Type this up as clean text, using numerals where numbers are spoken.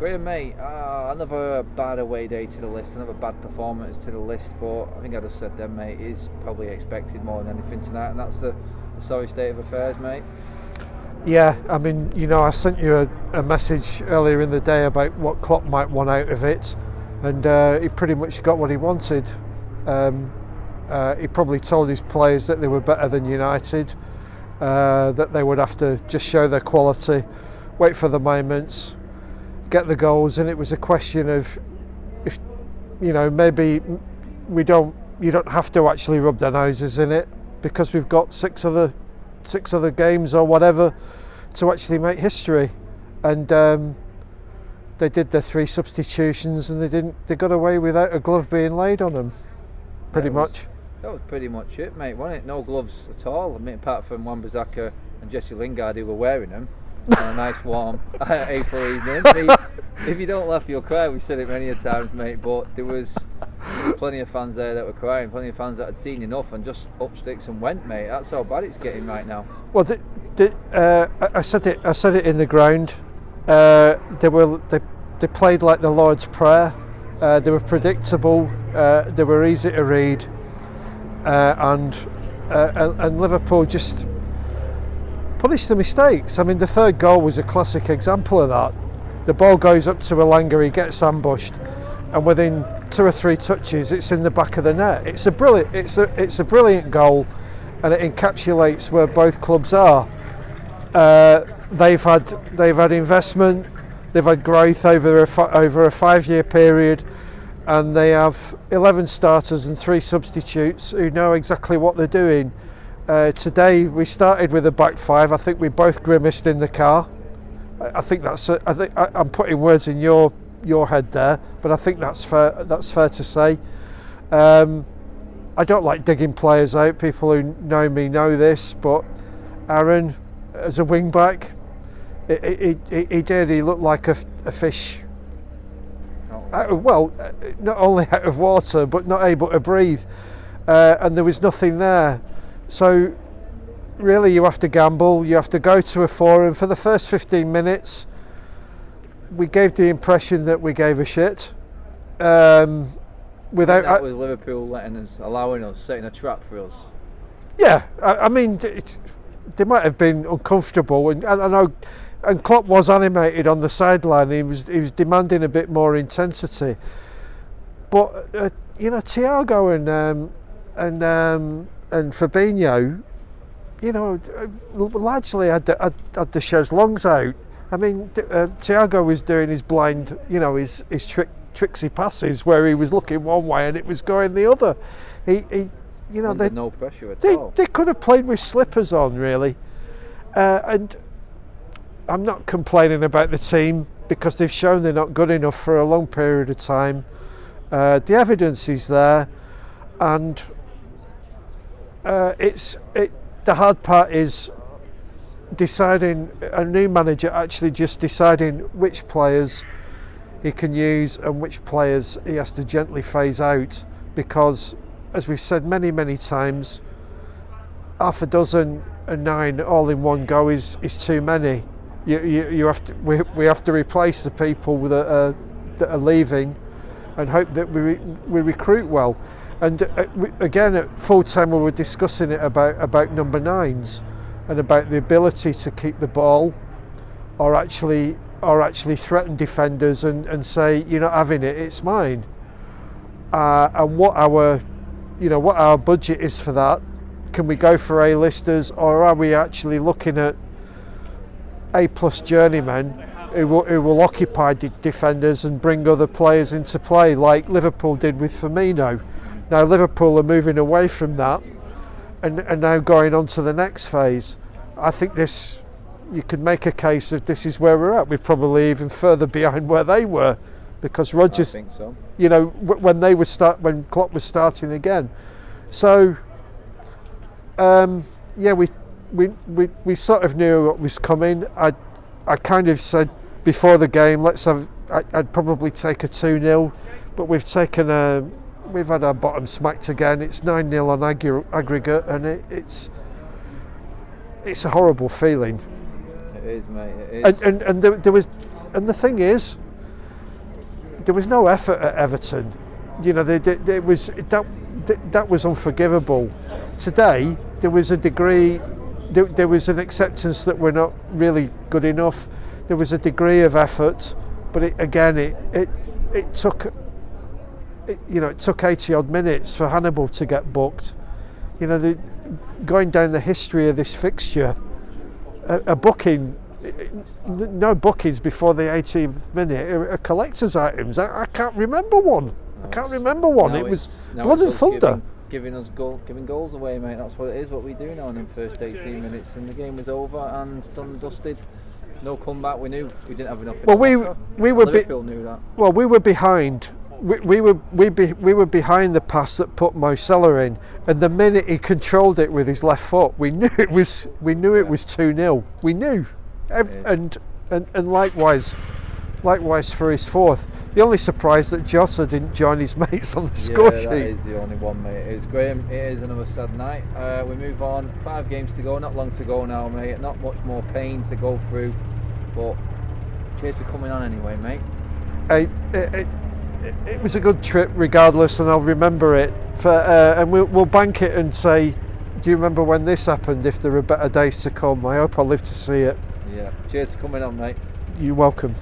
Graham, mate, another bad away day to the list, another bad performance to the list, but I think I just said then, mate, is probably expected more than anything tonight, and that's the sorry state of affairs, mate. Yeah, I mean, I sent you a message earlier in the day about what Klopp might want out of it, and he pretty much got what he wanted. He probably told his players that they were better than United, that they would have to just show their quality, wait for the moments, get the goals, and it was a question of if maybe you don't have to actually rub their noses in it because we've got six other games or whatever to actually make history, and they did their 3 substitutions and they got away without a glove being laid on them, pretty much. That was pretty much it, mate, wasn't it? No gloves at all. I mean, apart from Wan-Bissaka and Jesse Lingard, who were wearing them on a nice warm April evening. If you don't laugh, you'll cry. We've said it many a times, mate, but there was plenty of fans there that were crying, plenty of fans that had seen enough and just up sticks and went, mate. That's how bad it's getting right now. Well, I said it in the ground. They played like the Lord's Prayer. They were predictable. They were easy to read, and Liverpool just punished the mistakes. I mean, the third goal was a classic example of that. The ball goes up to Elanga, he gets ambushed, and within 2 or 3 touches, it's in the back of the net. It's a brilliant goal, and it encapsulates where both clubs are. They've had investment, they've had growth over a 5-year period, and they have 11 starters and 3 substitutes who know exactly what they're doing. Today we started with a back 5. I think we both grimaced in the car. I think I'm putting words in your head there, but I think that's fair to say. I don't like digging players out. People who know me know this, but Aaron, as a wing back, he looked like a fish. Not only out of water, but not able to breathe, and there was nothing there. So really, you have to gamble. You have to go to a forum. For the first 15 minutes, we gave the impression that we gave a shit. Without that was Liverpool allowing us, setting a trap for us. Yeah, I mean, they might have been uncomfortable, and I know. And Klopp was animated on the sideline. He was demanding a bit more intensity. But Thiago and Fabinho, largely had the chaise longues out. I mean, Thiago was doing his blind, his tricksy passes where he was looking one way and it was going the other. Under no pressure at all. They could have played with slippers on, really, and. I'm not complaining about the team because they've shown they're not good enough for a long period of time. The evidence is there, and the hard part is deciding, a new manager actually just deciding which players he can use and which players he has to gently phase out, because as we've said many times, half a dozen and 9 all in one go is too many. You have to. We have to replace the people that are leaving, and hope that we recruit well. And again, at full time we were discussing it about number 9s and about the ability to keep the ball, or actually threaten defenders and say, you're not having it, it's mine. And what our budget is for that. Can we go for A-listers, or are we actually looking at A-plus journeymen who will occupy defenders and bring other players into play, like Liverpool did with Firmino? Now Liverpool are moving away from that and now going on to the next phase. I think you could make a case of this is where we're at. We're probably even further behind where they were, because Rodgers, I think so. when Klopp was starting again. So we sort of knew what was coming. I kind of said before the game, I'd probably take a 2-0, but we've had our bottom smacked again. It's 9-0 on aggregate, and it's a horrible feeling. It is, mate. It is. And there was, and the thing is, there was no effort at Everton. You know, it was that was unforgivable. Today there was a degree, there was an acceptance that we're not really good enough. There was a degree of effort, but it took, it took 80 odd minutes for Hannibal to get booked. You know, going down the history of this fixture, a booking, no bookings before the 18th minute are collector's items. I can't remember one. It was blood and thunder. Giving goals away, mate. That's what it is. What we do now in the first 18 minutes, and the game was over and done and dusted. No comeback. We knew we didn't have enough. Well, Liverpool knew that. Well, we were behind. We were behind the pass that put Mo Salah in, and the minute he controlled it with his left foot, we knew it was 2-0. We knew, and likewise for his fourth. The only surprise that Jota didn't join his mates on the score sheet. That is the only one, mate. It's Graham. It is another sad night. We move on. 5 games to go. Not long to go now, mate. Not much more pain to go through, but cheers for coming on anyway, mate. It was a good trip regardless, and I'll remember it and we'll bank it and say, do you remember when this happened? If there are better days to come, I hope I'll live to see it. Yeah, cheers for coming on, mate. You're welcome.